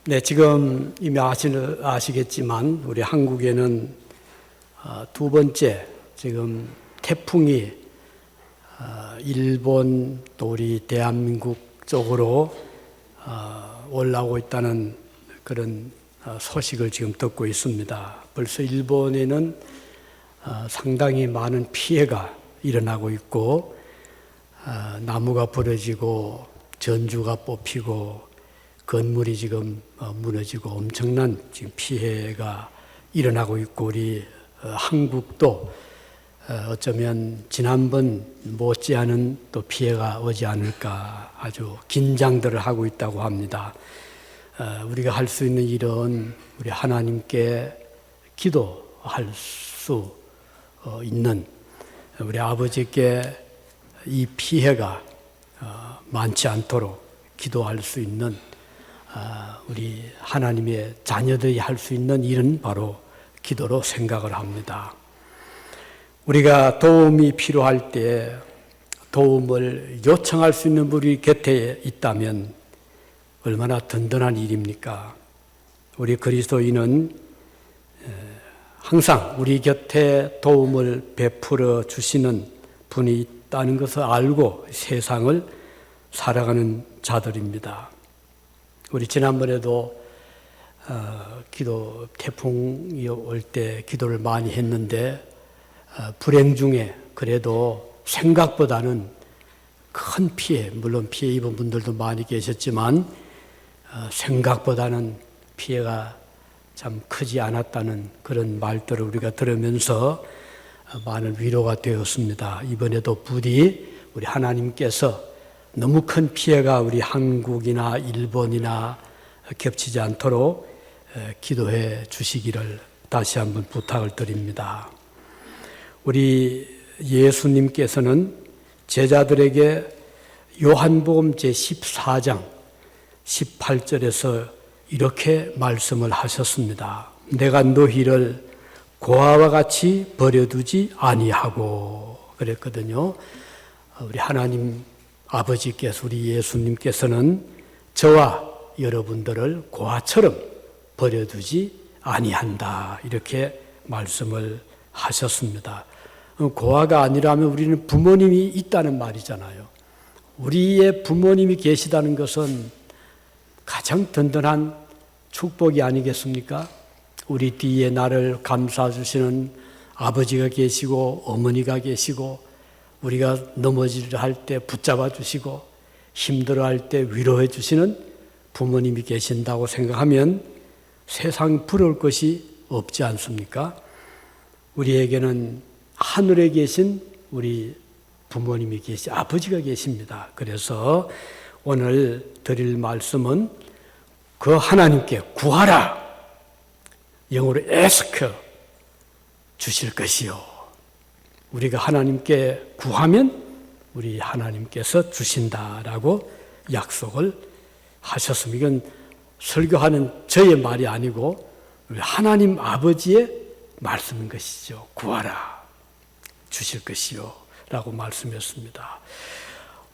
네, 지금 이미 아시겠지만 우리 한국에는 두 번째 지금 태풍이 일본 또 우리 대한민국 쪽으로 올라오고 있다는 그런 소식을 지금 듣고 있습니다. 벌써 일본에는 상당히 많은 피해가 일어나고 있고 나무가 부러지고 전주가 뽑히고 건물이 지금 무너지고 엄청난 지금 피해가 일어나고 있고 우리 한국도 어쩌면 지난번 못지않은 또 피해가 오지 않을까 아주 긴장들을 하고 있다고 합니다. 우리가 할 수 있는 일은 우리 하나님께 기도할 수 있는 우리 아버지께 이 피해가 많지 않도록 기도할 수 있는 우리 하나님의 자녀들이 할 수 있는 일은 바로 기도로 생각을 합니다. 우리가 도움이 필요할 때 도움을 요청할 수 있는 분이 곁에 있다면 얼마나 든든한 일입니까? 우리 그리스도인은 항상 우리 곁에 도움을 베풀어 주시는 분이 있다는 것을 알고 세상을 살아가는 자들입니다. 우리 지난번에도 태풍이 올 때 기도를 많이 했는데 불행 중에 그래도 생각보다는 큰 피해, 물론 피해 입은 분들도 많이 계셨지만 생각보다는 피해가 참 크지 않았다는 그런 말들을 우리가 들으면서 많은 위로가 되었습니다. 이번에도 부디 우리 하나님께서 너무 큰 피해가 우리 한국이나 일본이나 겹치지 않도록 기도해 주시기를 다시 한번 부탁을 드립니다. 우리 예수님께서는 제자들에게 요한복음 제14장 18절에서 이렇게 말씀을 하셨습니다. 내가 너희를 고아와 같이 버려두지 아니하고 그랬거든요. 우리 하나님 아버지께서 우리 예수님께서는 저와 여러분들을 고아처럼 버려두지 아니한다 이렇게 말씀을 하셨습니다. 고아가 아니라면 우리는 부모님이 있다는 말이잖아요. 우리의 부모님이 계시다는 것은 가장 든든한 축복이 아니겠습니까? 우리 뒤에 나를 감싸주시는 아버지가 계시고 어머니가 계시고 우리가 넘어지려 할 때 붙잡아 주시고 힘들어할 때 위로해 주시는 부모님이 계신다고 생각하면 세상 부러울 것이 없지 않습니까? 우리에게는 하늘에 계신 우리 부모님이 아버지가 계십니다. 그래서 오늘 드릴 말씀은 그 하나님께 구하라. 영어로 ask 주실 것이요. 우리가 하나님께 구하면 우리 하나님께서 주신다라고 약속을 하셨습니다. 이건 설교하는 저의 말이 아니고 우리 하나님 아버지의 말씀인 것이죠. 구하라. 주실 것이요. 라고 말씀했습니다.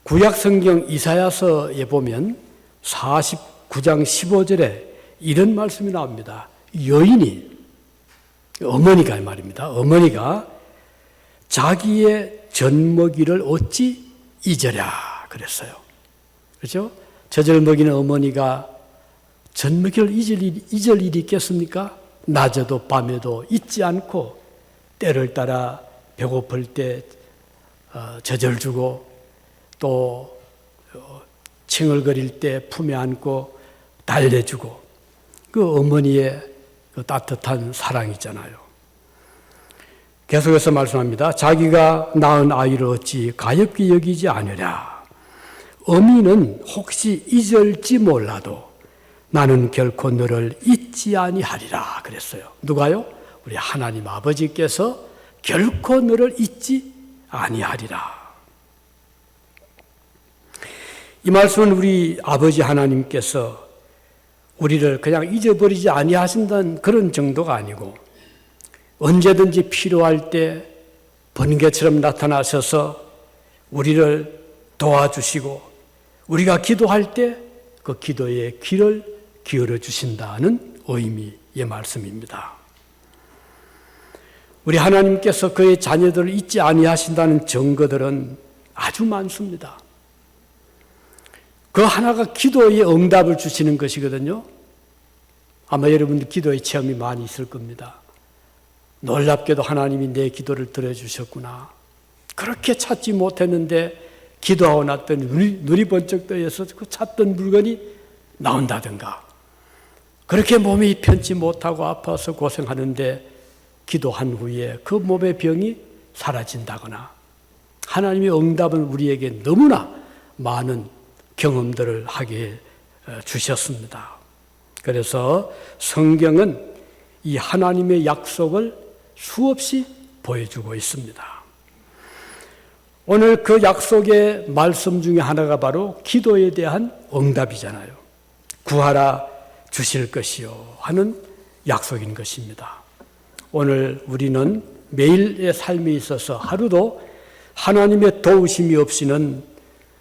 구약성경 이사야서에 보면 49장 15절에 이런 말씀이 나옵니다. 여인이, 어머니가 말입니다. 어머니가 자기의 젖먹이를 어찌 잊으랴 그랬어요. 그렇죠? 젖을 먹이는 어머니가 젖먹이를 잊을 일이 있겠습니까? 낮에도 밤에도 잊지 않고 때를 따라 배고플 때 젖을 주고 또 칭얼거릴 때 품에 안고 달래주고 그 어머니의 그 따뜻한 사랑이잖아요. 계속해서 말씀합니다. 자기가 낳은 아이를 어찌 가엾게 여기지 않으랴. 어미는 혹시 잊을지 몰라도 나는 결코 너를 잊지 아니하리라 그랬어요. 누가요? 우리 하나님 아버지께서 결코 너를 잊지 아니하리라. 이 말씀은 우리 아버지 하나님께서 우리를 그냥 잊어버리지 아니하신다는 그런 정도가 아니고 언제든지 필요할 때 번개처럼 나타나셔서 우리를 도와주시고 우리가 기도할 때 그 기도의 귀를 기울여 주신다는 의미의 말씀입니다. 우리 하나님께서 그의 자녀들을 잊지 아니하신다는 증거들은 아주 많습니다. 그 하나가 기도의 응답을 주시는 것이거든요. 아마 여러분들 기도의 체험이 많이 있을 겁니다. 놀랍게도 하나님이 내 기도를 들어주셨구나. 그렇게 찾지 못했는데 기도하고 났더니 눈이 번쩍 떠서 그 찾던 물건이 나온다든가, 그렇게 몸이 편치 못하고 아파서 고생하는데 기도한 후에 그 몸의 병이 사라진다거나, 하나님의 응답은 우리에게 너무나 많은 경험들을 하게 주셨습니다. 그래서 성경은 이 하나님의 약속을 수없이 보여주고 있습니다. 오늘 그 약속의 말씀 중에 하나가 바로 기도에 대한 응답이잖아요. 구하라 주실 것이요 하는 약속인 것입니다. 오늘 우리는 매일의 삶에 있어서 하루도 하나님의 도우심이 없이는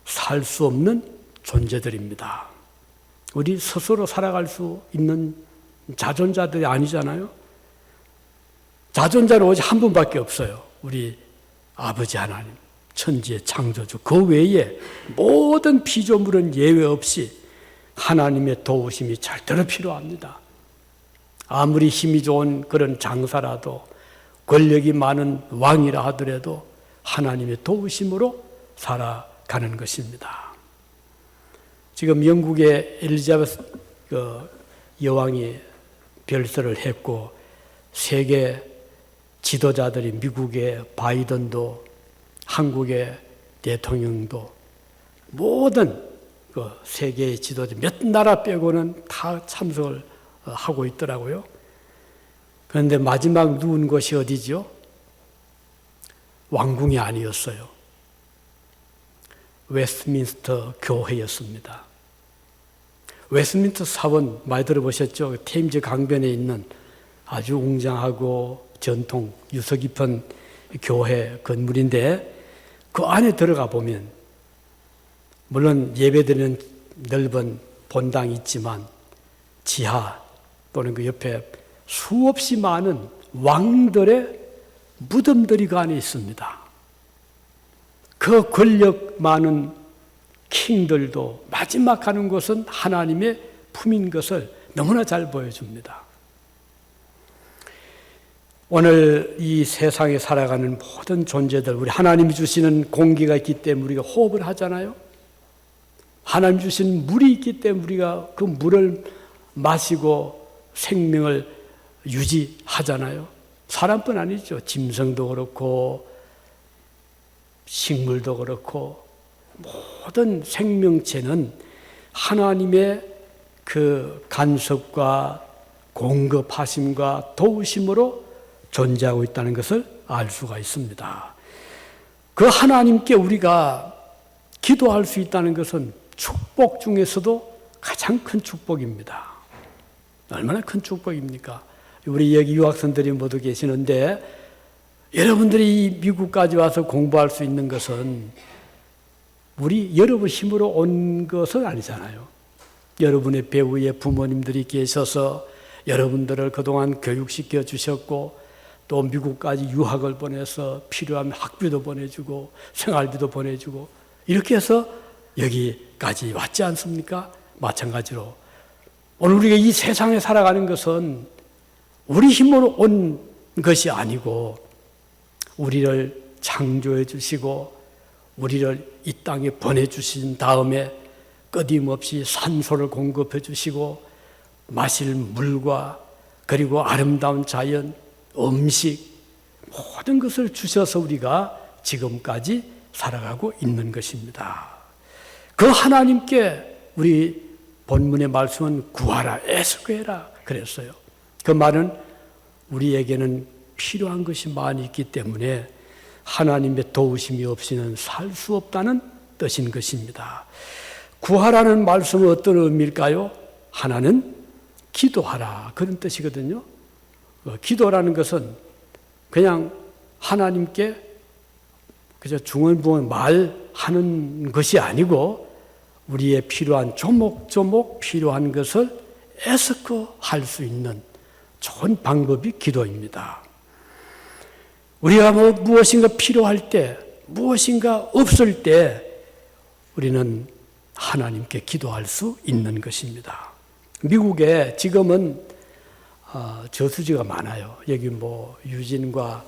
살 수 없는 존재들입니다. 우리 스스로 살아갈 수 있는 자존자들이 아니잖아요. 자존자는 오직 한 분밖에 없어요. 우리 아버지 하나님, 천지의 창조주. 그 외에 모든 피조물은 예외 없이 하나님의 도우심이 절대로 필요합니다. 아무리 힘이 좋은 그런 장사라도, 권력이 많은 왕이라 하더라도 하나님의 도우심으로 살아가는 것입니다. 지금 영국의 엘리자베스 여왕이 별세를 했고, 세계 지도자들이 미국의 바이든도, 한국의 대통령도, 모든 세계의 지도자 몇 나라 빼고는 다 참석을 하고 있더라고요. 그런데 마지막 누운 곳이 어디죠? 왕궁이 아니었어요. 웨스트민스터 교회였습니다. 웨스트민스터 사원 많이 들어보셨죠? 테임즈 강변에 있는 아주 웅장하고 전통 유서 깊은 교회 건물인데, 그 안에 들어가 보면 물론 예배드리는 넓은 본당이 있지만 지하 또는 그 옆에 수없이 많은 왕들의 무덤들이 그 안에 있습니다. 그 권력 많은 킹들도 마지막 가는 곳은 하나님의 품인 것을 너무나 잘 보여줍니다. 오늘 이 세상에 살아가는 모든 존재들, 우리 하나님이 주시는 공기가 있기 때문에 우리가 호흡을 하잖아요. 하나님 주신 물이 있기 때문에 우리가 그 물을 마시고 생명을 유지하잖아요. 사람뿐 아니죠. 짐승도 그렇고 식물도 그렇고 모든 생명체는 하나님의 그 간섭과 공급하심과 도우심으로 존재하고 있다는 것을 알 수가 있습니다. 그 하나님께 우리가 기도할 수 있다는 것은 축복 중에서도 가장 큰 축복입니다. 얼마나 큰 축복입니까? 우리 여기 유학생들이 모두 계시는데, 여러분들이 이 미국까지 와서 공부할 수 있는 것은 우리 여러분 힘으로 온 것은 아니잖아요. 여러분의 배우의 부모님들이 계셔서 여러분들을 그동안 교육시켜 주셨고, 또 미국까지 유학을 보내서 필요하면 학비도 보내주고 생활비도 보내주고 이렇게 해서 여기까지 왔지 않습니까? 마찬가지로 오늘 우리가 이 세상에 살아가는 것은 우리 힘으로 온 것이 아니고, 우리를 창조해 주시고 우리를 이 땅에 보내주신 다음에 끊임없이 산소를 공급해 주시고 마실 물과 그리고 아름다운 자연, 음식, 모든 것을 주셔서 우리가 지금까지 살아가고 있는 것입니다. 그 하나님께 우리 본문의 말씀은 구하라, 애쓰게라 그랬어요. 그 말은 우리에게는 필요한 것이 많이 있기 때문에 하나님의 도우심이 없이는 살 수 없다는 뜻인 것입니다. 구하라는 말씀은 어떤 의미일까요? 하나는 기도하라, 그런 뜻이거든요. 기도라는 것은 그냥 하나님께 그저 중언부언 말하는 것이 아니고, 우리의 필요한 조목조목 필요한 것을 애쓰고 할 수 있는 좋은 방법이 기도입니다. 우리가 무엇인가 필요할 때, 무엇인가 없을 때 우리는 하나님께 기도할 수 있는 것입니다. 미국에 지금은 저수지가 많아요. 여기 유진과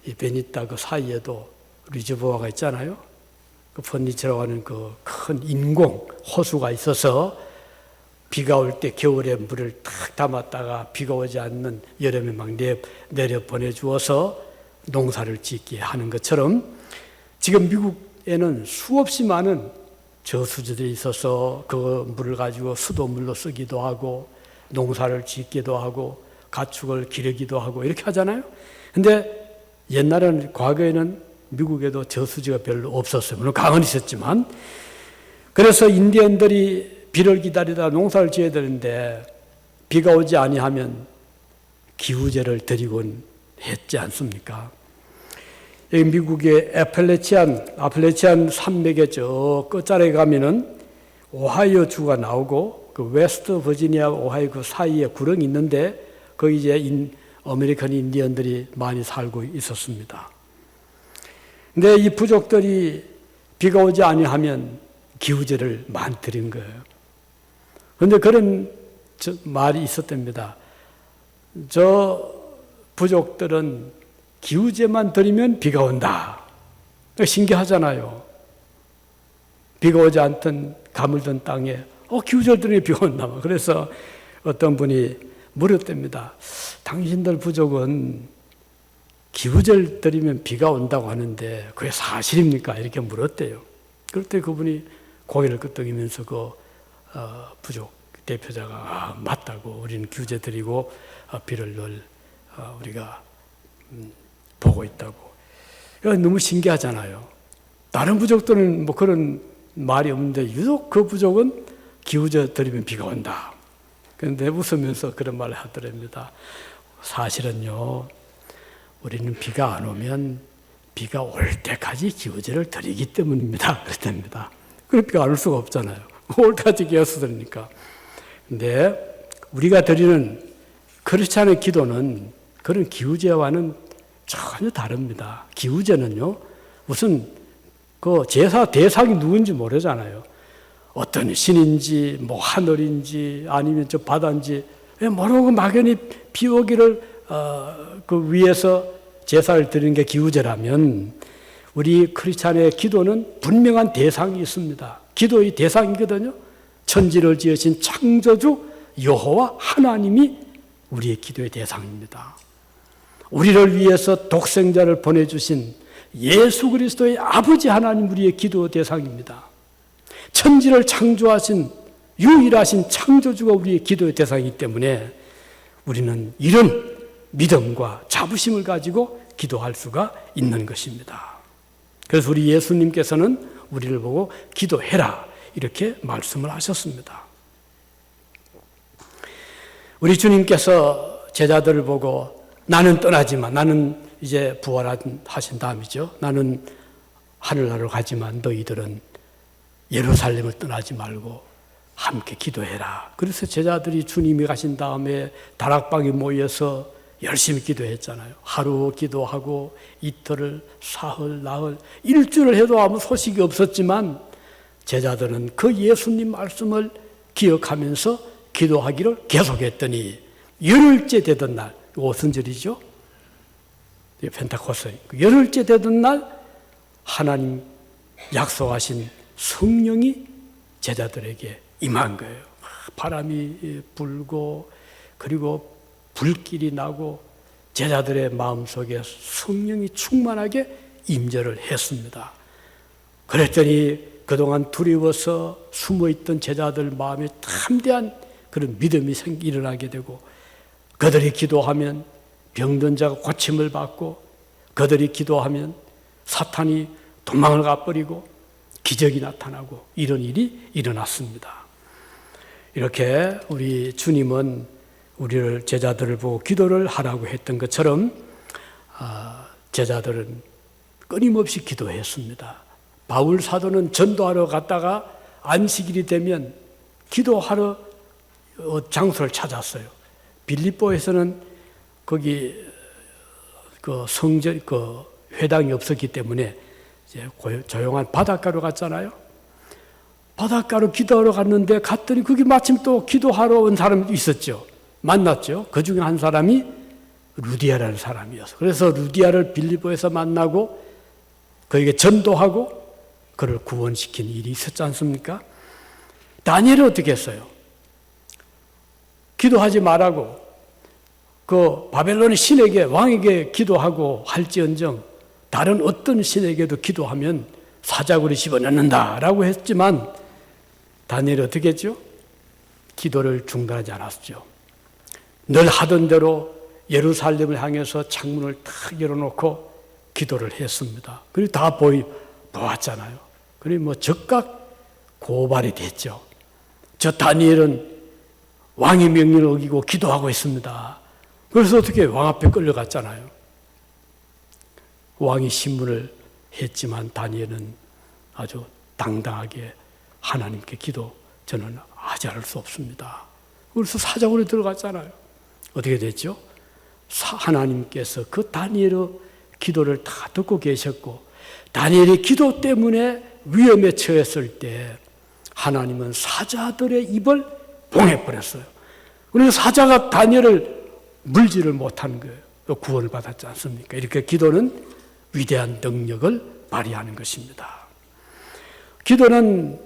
이 베니타 그 사이에도 리저보아가 있잖아요. 그 퍼니처라고 하는 그 큰 인공 호수가 있어서 비가 올 때 겨울에 물을 탁 담았다가 비가 오지 않는 여름에 막 내려 보내주어서 농사를 짓게 하는 것처럼 지금 미국에는 수없이 많은 저수지들이 있어서 그 물을 가지고 수도물로 쓰기도 하고 농사를 짓기도 하고 가축을 기르기도 하고 이렇게 하잖아요. 근데 옛날에는 과거에는 미국에도 저수지가 별로 없었어요. 물론 강은 있었지만. 그래서 인디언들이 비를 기다리다 농사를 지어야 되는데 비가 오지 아니하면 기후제를 드리곤 했지 않습니까? 여기 미국의 아펠레치안 산맥의 저 끝자락에 가면은 오하이오 주가 나오고 그 웨스트 버지니아 오하이오 그 사이에 구렁이 있는데 거기 이제 아메리칸 인디언들이 많이 살고 있었습니다. 근데 이 부족들이 비가 오지 아니하면 기후제를 만드린 거예요. 그런데 그런 말이 있었답니다. 저 부족들은 기후제만 드리면 비가 온다. 신기하잖아요. 비가 오지 않던 가물던 땅에 기후제를 드리면 비가 온다. 그래서 어떤 분이 물었답니다. 당신들 부족은 기후제를 드리면 비가 온다고 하는데 그게 사실입니까? 이렇게 물었대요. 그럴 때 그분이 고개를 끄덕이면서 부족 대표자가 맞다고 우리는 기후제 드리고 비를 늘 우리가 보고 있다고. 너무 신기하잖아요. 다른 부족들은 그런 말이 없는데 유독 그 부족은 기후제 드리면 비가 온다. 그런데 웃으면서 그런 말을 하더랍니다. 사실은요, 우리는 비가 안 오면 비가 올 때까지 기후제를 드리기 때문입니다. 그랬답니다. 그럼 비가 안 올 수가 없잖아요. 올 때까지 기어서 드리니까. 근데 우리가 드리는 크리스찬의 기도는 그런 기후제와는 전혀 다릅니다. 기후제는요, 무슨 그 제사 대상이 누군지 모르잖아요. 어떤 신인지, 하늘인지, 아니면 저 바다인지, 모르고 막연히 비 오기를, 그 위에서 제사를 드리는 게 기후제라면, 우리 크리스찬의 기도는 분명한 대상이 있습니다. 기도의 대상이거든요. 천지를 지으신 창조주 여호와 하나님이 우리의 기도의 대상입니다. 우리를 위해서 독생자를 보내주신 예수 그리스도의 아버지 하나님 우리의 기도 대상입니다. 천지를 창조하신 유일하신 창조주가 우리의 기도의 대상이기 때문에 우리는 이런 믿음과 자부심을 가지고 기도할 수가 있는 것입니다. 그래서 우리 예수님께서는 우리를 보고 기도해라 이렇게 말씀을 하셨습니다. 우리 주님께서 제자들을 보고 나는 떠나지만, 나는 이제 부활하신 다음이죠. 나는 하늘나라로 가지만 너희들은 예루살렘을 떠나지 말고 함께 기도해라. 그래서 제자들이 주님이 가신 다음에 다락방에 모여서 열심히 기도했잖아요. 하루 기도하고 이틀을, 사흘, 나흘, 일주일을 해도 아무 소식이 없었지만 제자들은 그 예수님 말씀을 기억하면서 기도하기를 계속했더니 열흘째 되던 날, 무슨 절이죠? 펜타코스트. 열흘째 되던 날 하나님 약속하신 성령이 제자들에게 임한 거예요. 바람이 불고 그리고 불길이 나고 제자들의 마음속에 성령이 충만하게 임재를 했습니다. 그랬더니 그동안 두려워서 숨어있던 제자들 마음에 담대한 그런 믿음이 일어나게 되고 그들이 기도하면 병든 자가 고침을 받고 그들이 기도하면 사탄이 도망을 가버리고 기적이 나타나고 이런 일이 일어났습니다. 이렇게 우리 주님은 우리를 제자들을 보고 기도를 하라고 했던 것처럼 제자들은 끊임없이 기도했습니다. 바울 사도는 전도하러 갔다가 안식일이 되면 기도하러 장소를 찾았어요. 빌립보에서는 거기 그 성전 그 회당이 없었기 때문에 이제 조용한 바닷가로 갔잖아요. 바닷가로 기도하러 갔더니 거기 마침 또 기도하러 온 사람이 있었죠. 만났죠. 그 중에 한 사람이 루디아라는 사람이었어. 그래서 루디아를 빌립보에서 만나고 그에게 전도하고 그를 구원시킨 일이 있었지 않습니까? 다니엘은 어떻게 했어요? 기도하지 말라고 그 바벨론의 신에게 왕에게 기도하고 할지언정 다른 어떤 신에게도 기도하면 사자굴에 집어넣는다라고 했지만 다니엘이 어떻게 했죠? 기도를 중단하지 않았죠. 늘 하던 대로 예루살렘을 향해서 창문을 탁 열어놓고 기도를 했습니다. 그리고 다 보았잖아요. 그리고 즉각 고발이 됐죠. 저 다니엘은 왕의 명령을 어기고 기도하고 있습니다. 그래서 어떻게 왕 앞에 끌려갔잖아요. 왕이 신문을 했지만 다니엘은 아주 당당하게 하나님께 기도 저는 하지 않을 수 없습니다. 그래서 사자굴에 들어갔잖아요. 어떻게 됐죠? 하나님께서 그 다니엘의 기도를 다 듣고 계셨고 다니엘의 기도 때문에 위험에 처했을 때 하나님은 사자들의 입을 봉해버렸어요. 그래서 사자가 다니엘을 물지를 못한 거예요. 또 구원을 받았지 않습니까? 이렇게 기도는 위대한 능력을 발휘하는 것입니다. 기도는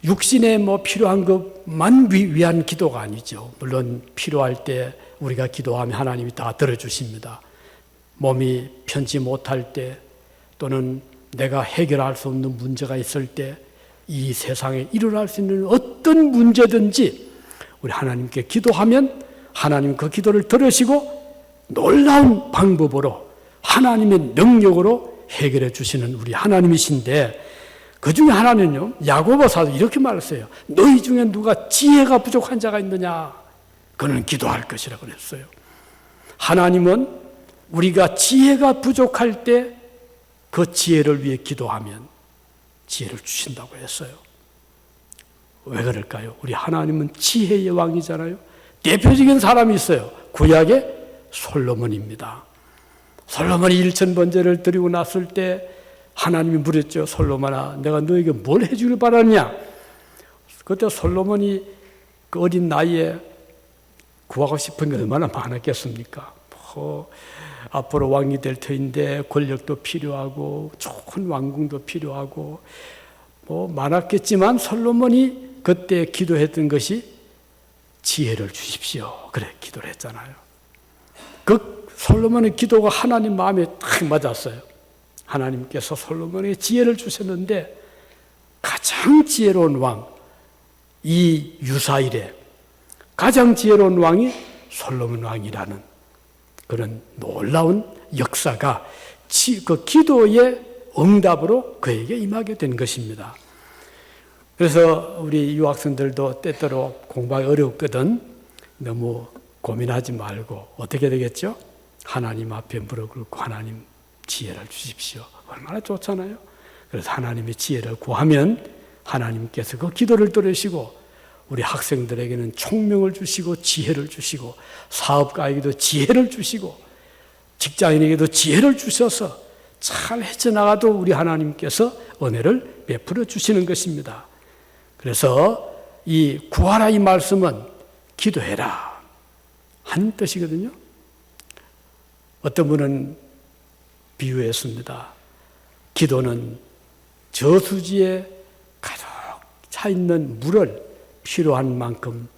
육신에 필요한 것만 위한 기도가 아니죠. 물론 필요할 때 우리가 기도하면 하나님이 다 들어주십니다. 몸이 편치 못할 때 또는 내가 해결할 수 없는 문제가 있을 때 이 세상에 일어날 수 있는 어떤 문제든지 우리 하나님께 기도하면 하나님 그 기도를 들으시고 놀라운 방법으로 하나님의 능력으로 해결해 주시는 우리 하나님이신데 그 중에 하나는요, 야고보사도 이렇게 말했어요. 너희 중에 누가 지혜가 부족한 자가 있느냐? 그는 기도할 것이라 그랬어요. 하나님은 우리가 지혜가 부족할 때 그 지혜를 위해 기도하면 지혜를 주신다고 했어요. 왜 그럴까요? 우리 하나님은 지혜의 왕이잖아요. 대표적인 사람이 있어요. 구약의 솔로몬입니다. 솔로몬이 1000번제를 드리고 났을 때 하나님이 물었죠. 솔로몬아, 내가 너에게 뭘 해주길 바라냐? 그때 솔로몬이 그 어린 나이에 구하고 싶은 게 얼마나 많았겠습니까? 앞으로 왕이 될 터인데 권력도 필요하고 좋은 왕궁도 필요하고 많았겠지만 솔로몬이 그때 기도했던 것이 지혜를 주십시오. 그래 기도를 했잖아요. 그 솔로몬의 기도가 하나님 마음에 딱 맞았어요. 하나님께서 솔로몬에게 지혜를 주셨는데 가장 지혜로운 왕, 이 유사일에 가장 지혜로운 왕이 솔로몬 왕이라는 그런 놀라운 역사가 그 기도의 응답으로 그에게 임하게 된 것입니다. 그래서 우리 유학생들도 때때로 공부하기 어렵거든 너무 고민하지 말고 어떻게 되겠죠? 하나님 앞에 무릎 꿇고 하나님 지혜를 주십시오. 얼마나 좋잖아요. 그래서 하나님의 지혜를 구하면 하나님께서 그 기도를 들으시고 우리 학생들에게는 총명을 주시고 지혜를 주시고 사업가에게도 지혜를 주시고 직장인에게도 지혜를 주셔서 잘 헤쳐나가도 우리 하나님께서 은혜를 베풀어 주시는 것입니다. 그래서 이 구하라 이 말씀은 기도해라 하는 뜻이거든요. 어떤 분은 비유했습니다. 기도는 저수지에 가득 차 있는 물을 필요한 만큼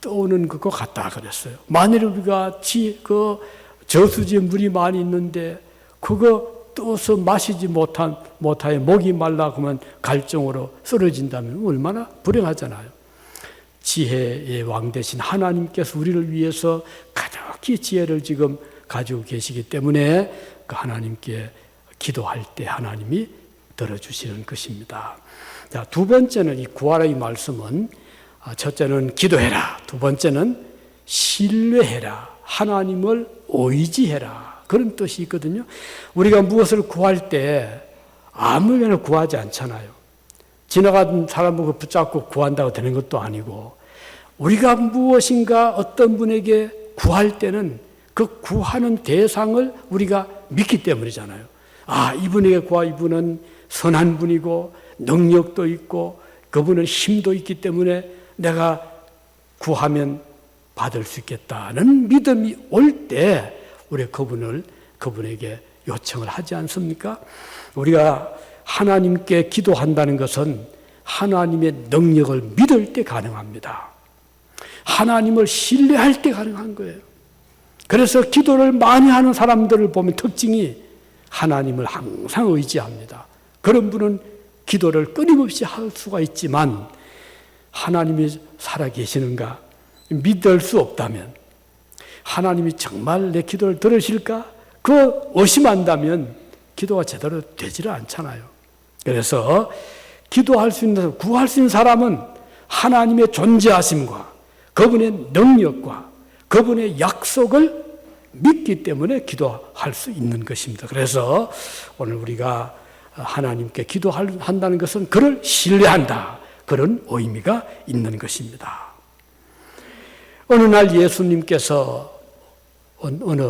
떠오는 것과 같다 그랬어요. 만일 우리가 그 저수지에 물이 많이 있는데 그거 떠서 마시지 못하여 목이 말라 그러면 갈증으로 쓰러진다면 얼마나 불행하잖아요. 지혜의 왕 되신 하나님께서 우리를 위해서 가득히 지혜를 지금 가지고 계시기 때문에 그 하나님께 기도할 때 하나님이 들어주시는 것입니다. 자, 두 번째는 이 구하라 이 말씀은 첫째는 기도해라. 두 번째는 신뢰해라. 하나님을 의지해라. 그런 뜻이 있거든요. 우리가 무엇을 구할 때 아무거나 구하지 않잖아요. 지나가던 사람을 붙잡고 구한다고 되는 것도 아니고 우리가 무엇인가 어떤 분에게 구할 때는 그 구하는 대상을 우리가 믿기 때문이잖아요. 아, 이분에게 구하, 이분은 선한 분이고 능력도 있고 그분은 힘도 있기 때문에 내가 구하면 받을 수 있겠다는 믿음이 올 때 우리 그분에게 요청을 하지 않습니까? 우리가 하나님께 기도한다는 것은 하나님의 능력을 믿을 때 가능합니다. 하나님을 신뢰할 때 가능한 거예요. 그래서 기도를 많이 하는 사람들을 보면 특징이 하나님을 항상 의지합니다. 그런 분은 기도를 끊임없이 할 수가 있지만 하나님이 살아계시는가 믿을 수 없다면, 하나님이 정말 내 기도를 들으실까 그 의심한다면 기도가 제대로 되지를 않잖아요. 그래서 기도할 수 있는, 구할 수 있는 사람은 하나님의 존재하심과 그분의 능력과 그분의 약속을 믿기 때문에 기도할 수 있는 것입니다. 그래서 오늘 우리가 하나님께 기도한다는 것은 그를 신뢰한다, 그런 의미가 있는 것입니다. 어느 날 예수님께서 어느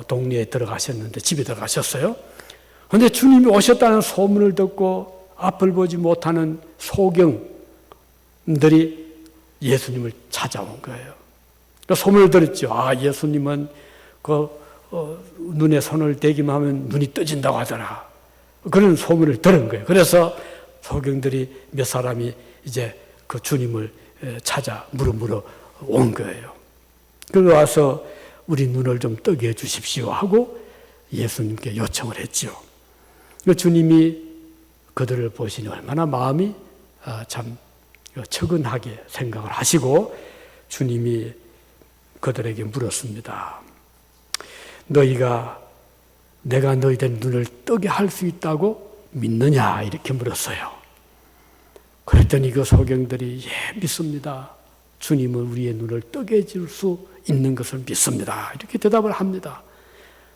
동네에 들어가셨는데, 집에 들어가셨어요. 그런데 주님이 오셨다는 소문을 듣고 앞을 보지 못하는 소경들이 예수님을 찾아온 거예요. 그 소문을 들었죠. 아, 예수님은 눈에 손을 대기만 하면 눈이 떠진다고 하더라. 그런 소문을 들은 거예요. 그래서 소경들이 몇 사람이 이제 그 주님을 찾아 물어 온 거예요. 그리고 와서 우리 눈을 좀 뜨게 해 주십시오 하고 예수님께 요청을 했죠. 주님이 그들을 보시니 얼마나 마음이 참 측은하게 생각을 하시고 주님이 그들에게 물었습니다. 너희가 내가 너희들 눈을 뜨게 할 수 있다고 믿느냐? 이렇게 물었어요. 그랬더니 그 소경들이 예, 믿습니다. 주님은 우리의 눈을 뜨게 해줄 수 있는 것을 믿습니다. 이렇게 대답을 합니다.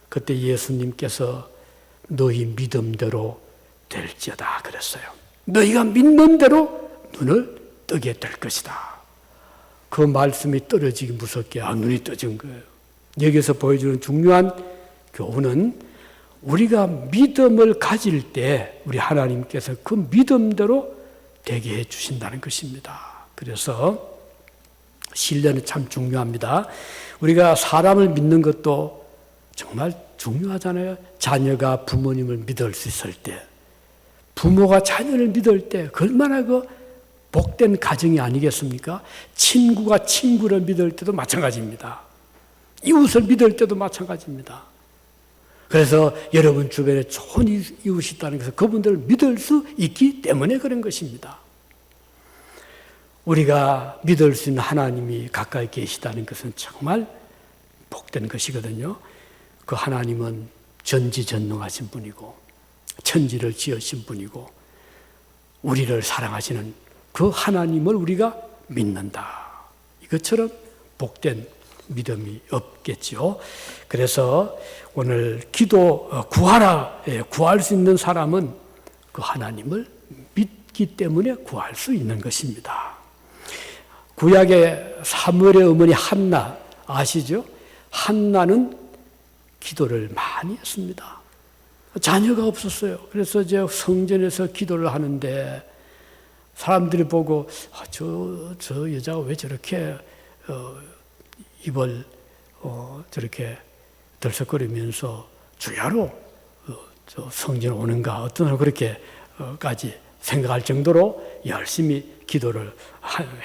그때 예수님께서 너희 믿음대로 될지어다 그랬어요. 너희가 믿는 대로 눈을 뜨게 될 것이다. 그 말씀이 떨어지기 무섭게 눈이 떠진 거예요. 여기서 보여주는 중요한 교훈은 우리가 믿음을 가질 때 우리 하나님께서 그 믿음대로 되게 해 주신다는 것입니다. 그래서 신뢰는 참 중요합니다. 우리가 사람을 믿는 것도 정말 중요하잖아요. 자녀가 부모님을 믿을 수 있을 때, 부모가 자녀를 믿을 때 얼마나 그 복된 가정이 아니겠습니까? 친구가 친구를 믿을 때도 마찬가지입니다. 이웃을 믿을 때도 마찬가지입니다. 그래서 여러분 주변에 좋은 이웃이 있다는 것은 그분들을 믿을 수 있기 때문에 그런 것입니다. 우리가 믿을 수 있는 하나님이 가까이 계시다는 것은 정말 복된 것이거든요. 그 하나님은 전지전능하신 분이고 천지를 지으신 분이고 우리를 사랑하시는 그 하나님을 우리가 믿는다. 이것처럼 복된 믿음이 없겠죠. 그래서 오늘 구하라, 구할 수 있는 사람은 그 하나님을 믿기 때문에 구할 수 있는 것입니다. 구약의 사무엘의 어머니 한나 아시죠? 한나는 기도를 많이 했습니다. 자녀가 없었어요. 그래서 이제 성전에서 기도를 하는데 사람들이 보고 저 여자가 왜 저렇게 입을 저렇게 들썩거리면서 주야로 저 성전에 오는가, 어떤 사람 그렇게까지 생각할 정도로 열심히 기도를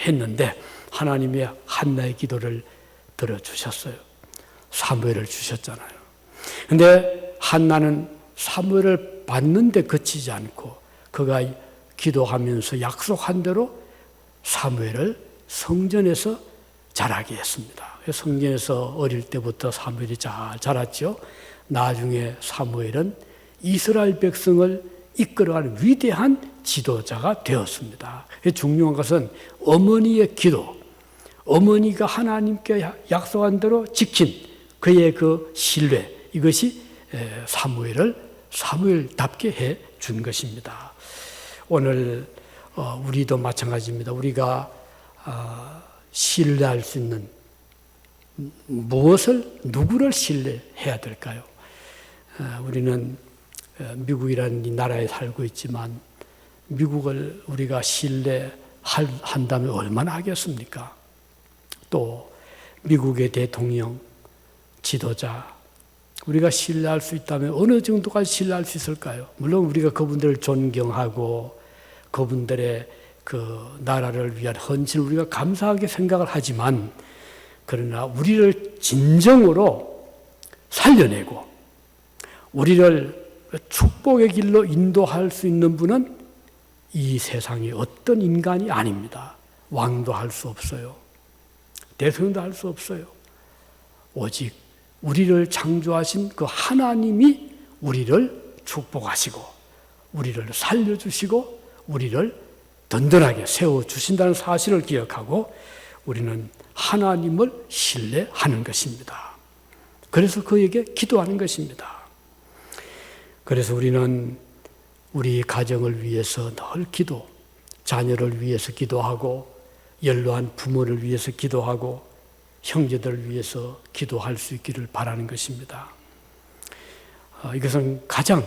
했는데 하나님이 한나의 기도를 들어주셨어요. 사무엘을 주셨잖아요. 근데 한나는 사무엘을 받는데 그치지 않고 그가 기도하면서 약속한 대로 사무엘을 성전에서 자라게 했습니다. 성전에서 어릴 때부터 사무엘이 잘 자랐죠. 나중에 사무엘은 이스라엘 백성을 이끌어가는 위대한 지도자가 되었습니다. 중요한 것은 어머니의 기도, 어머니가 하나님께 약속한 대로 지킨 그의 그 신뢰, 이것이 사무엘을 사무엘답게 해 준 것입니다. 오늘 우리도 마찬가지입니다. 우리가 신뢰할 수 있는 누구를 신뢰해야 될까요? 우리는 미국이라는 이 나라에 살고 있지만 미국을 우리가 신뢰한다면 얼마나 하겠습니까? 또 미국의 대통령, 지도자, 우리가 신뢰할 수 있다면 어느 정도까지 신뢰할 수 있을까요? 물론 우리가 그분들을 존경하고 그분들의 그 나라를 위한 헌신을 우리가 감사하게 생각을 하지만, 그러나 우리를 진정으로 살려내고 우리를 축복의 길로 인도할 수 있는 분은 이 세상에 어떤 인간이 아닙니다. 왕도 할 수 없어요. 대통령도 할 수 없어요. 오직 우리를 창조하신 그 하나님이 우리를 축복하시고 우리를 살려주시고 우리를 든든하게 세워주신다는 사실을 기억하고 우리는 하나님을 신뢰하는 것입니다. 그래서 그에게 기도하는 것입니다. 그래서 우리는 우리 가정을 위해서 늘 자녀를 위해서 기도하고 연로한 부모를 위해서 기도하고 형제들을 위해서 기도할 수 있기를 바라는 것입니다. 이것은 가장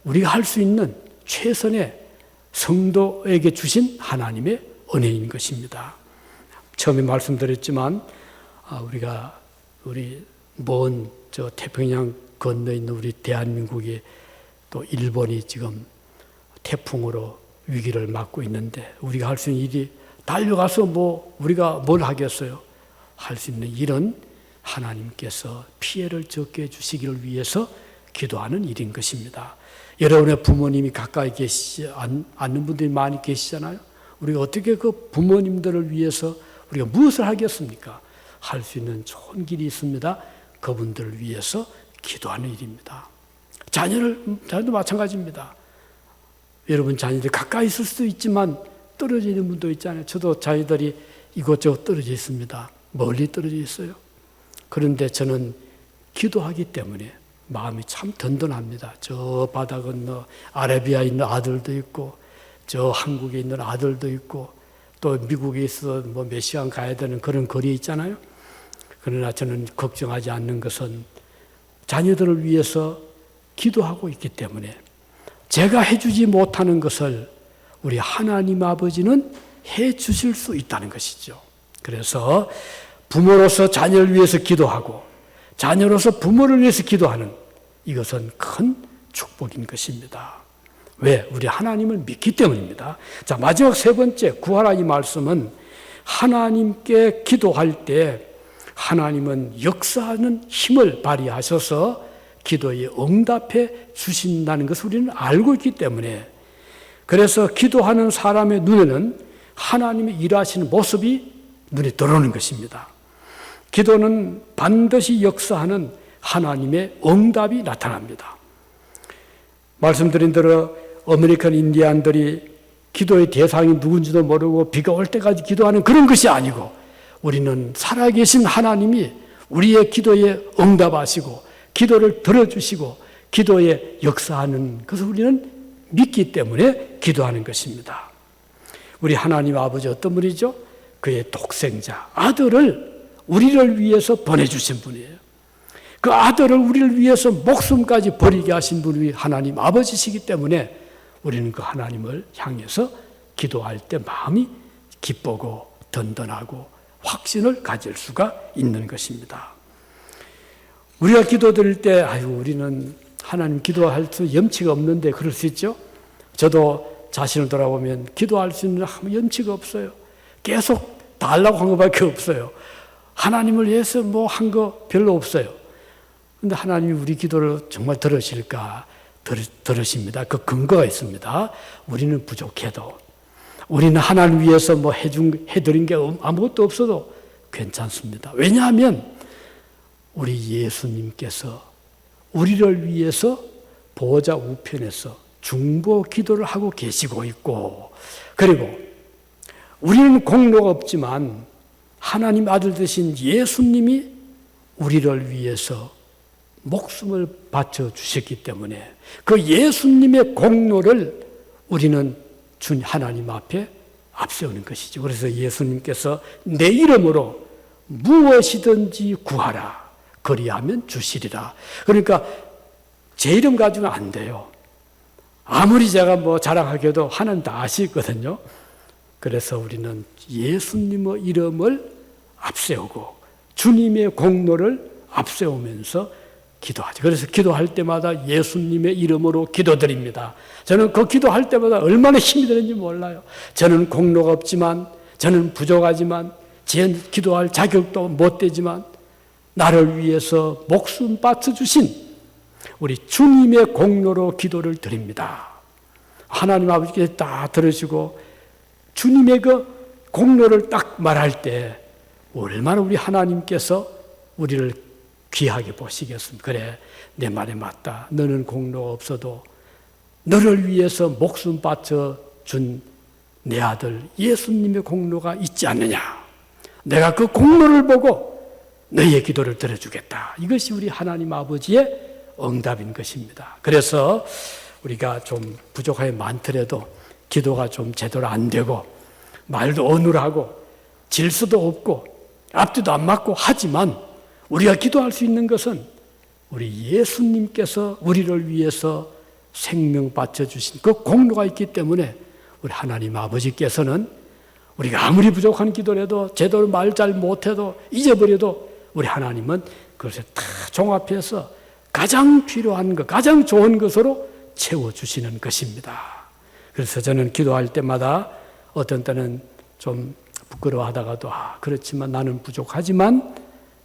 우리가 할 수 있는 최선의 성도에게 주신 하나님의 은혜인 것입니다. 처음에 말씀드렸지만 우리 먼 저 태평양 건너 있는 우리 대한민국이 또 일본이 지금 태풍으로 위기를 맞고 있는데 우리가 할 수 있는 일이 달려가서 우리가 뭘 하겠어요? 할 수 있는 일은 하나님께서 피해를 적게 해주시기를 위해서 기도하는 일인 것입니다. 여러분의 부모님이 가까이 계시지 않는 분들이 많이 계시잖아요. 우리가 어떻게 그 부모님들을 위해서 우리가 무엇을 하겠습니까? 할 수 있는 좋은 길이 있습니다. 그분들을 위해서 기도하는 일입니다. 자녀도 마찬가지입니다. 여러분 자녀들이 가까이 있을 수도 있지만 떨어져 있는 분도 있잖아요. 저도 자녀들이 이곳저곳 떨어져 있습니다. 멀리 떨어져 있어요. 그런데 저는 기도하기 때문에 마음이 참 든든합니다. 저 바다 건너 아라비아에 있는 아들도 있고 저 한국에 있는 아들도 있고 또 미국에 있어 몇 시간 가야 되는 그런 거리에 있잖아요. 그러나 저는 걱정하지 않는 것은 자녀들을 위해서 기도하고 있기 때문에 제가 해주지 못하는 것을 우리 하나님 아버지는 해주실 수 있다는 것이죠. 그래서 부모로서 자녀를 위해서 기도하고 자녀로서 부모를 위해서 기도하는 이것은 큰 축복인 것입니다. 왜? 우리 하나님을 믿기 때문입니다. 자, 마지막 세 번째 구하라 이 말씀은 하나님께 기도할 때 하나님은 역사하는 힘을 발휘하셔서 기도에 응답해 주신다는 것을 우리는 알고 있기 때문에 그래서 기도하는 사람의 눈에는 하나님의 일하시는 모습이 눈에 들어오는 것입니다. 기도는 반드시 역사하는 하나님의 응답이 나타납니다. 말씀드린 대로 아메리칸 인디안들이 기도의 대상이 누군지도 모르고 비가 올 때까지 기도하는 그런 것이 아니고 우리는 살아계신 하나님이 우리의 기도에 응답하시고 기도를 들어주시고 기도에 역사하는 것을 우리는 믿기 때문에 기도하는 것입니다. 우리 하나님 아버지 어떤 분이죠? 그의 독생자 아들을 우리를 위해서 보내주신 분이에요. 그 아들을 우리를 위해서 목숨까지 버리게 하신 분이 하나님 아버지시기 때문에 우리는 그 하나님을 향해서 기도할 때 마음이 기쁘고 든든하고 확신을 가질 수가 있는 것입니다. 우리가 기도드릴 때 우리는 하나님 기도할 수 염치가 없는데 그럴 수 있죠. 저도 자신을 돌아보면 기도할 수 있는 아무 염치가 없어요. 계속 달라고 한 것밖에 없어요. 하나님을 위해서 한 거 별로 없어요. 그런데 하나님이 우리 기도를 정말 들으실까? 들으십니다. 그 근거가 있습니다. 우리는 부족해도 우리는 하나님 위해서 해드린 게 아무것도 없어도 괜찮습니다. 왜냐하면 우리 예수님께서 우리를 위해서 보좌 우편에서 중보 기도를 하고 계시고 있고 그리고 우리는 공로가 없지만 하나님 아들 되신 예수님이 우리를 위해서 목숨을 바쳐 주셨기 때문에 그 예수님의 공로를 우리는 하나님 앞에 앞세우는 것이죠. 그래서 예수님께서 내 이름으로 무엇이든지 구하라. 그리하면 주시리라. 그러니까 제 이름 가지고는 안 돼요. 아무리 제가 자랑하게도 하나님 다 아시거든요. 그래서 우리는 예수님의 이름을 앞세우고 주님의 공로를 앞세우면서 기도하죠. 그래서 기도할 때마다 예수님의 이름으로 기도드립니다. 저는 그 기도할 때마다 얼마나 힘이 드는지 몰라요. 저는 공로가 없지만, 저는 부족하지만, 제 기도할 자격도 못 되지만 나를 위해서 목숨 바쳐주신 우리 주님의 공로로 기도를 드립니다. 하나님 아버지께서 다 들으시고 주님의 그 공로를 딱 말할 때 얼마나 우리 하나님께서 우리를 귀하게 보시겠습니까? 그래, 내 말에 맞다. 너는 공로가 없어도 너를 위해서 목숨 바쳐준 내 아들 예수님의 공로가 있지 않느냐. 내가 그 공로를 보고 너희의 기도를 들어주겠다. 이것이 우리 하나님 아버지의 응답인 것입니다. 그래서 우리가 좀 부족함이 많더라도 기도가 좀 제대로 안 되고 말도 어눌하고 질서도 없고 앞뒤도 안 맞고 하지만 우리가 기도할 수 있는 것은 우리 예수님께서 우리를 위해서 생명 바쳐주신 그 공로가 있기 때문에 우리 하나님 아버지께서는 우리가 아무리 부족한 기도라도 제대로 말 잘 못해도 잊어버려도 우리 하나님은 그것을 다 종합해서 가장 필요한 것, 가장 좋은 것으로 채워주시는 것입니다. 그래서 저는 기도할 때마다 어떤 때는 좀 부끄러워하다가도 그렇지만 나는 부족하지만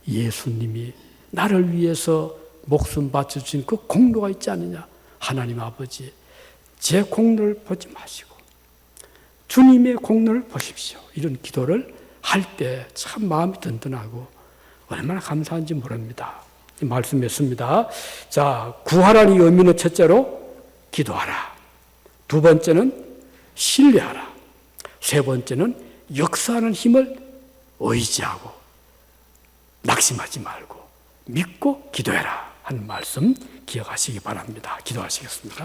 예수님이 나를 위해서 목숨 바쳐주신 그 공로가 있지 않느냐. 하나님 아버지, 제 공로를 보지 마시고 주님의 공로를 보십시오. 이런 기도를 할 때 참 마음이 든든하고 얼마나 감사한지 모릅니다. 말씀했습니다. 자, 구하라는 의미는 첫째로 기도하라. 두 번째는 신뢰하라. 세 번째는 역사하는 힘을 의지하고 낙심하지 말고 믿고 기도해라 하는 말씀 기억하시기 바랍니다. 기도하시겠습니다.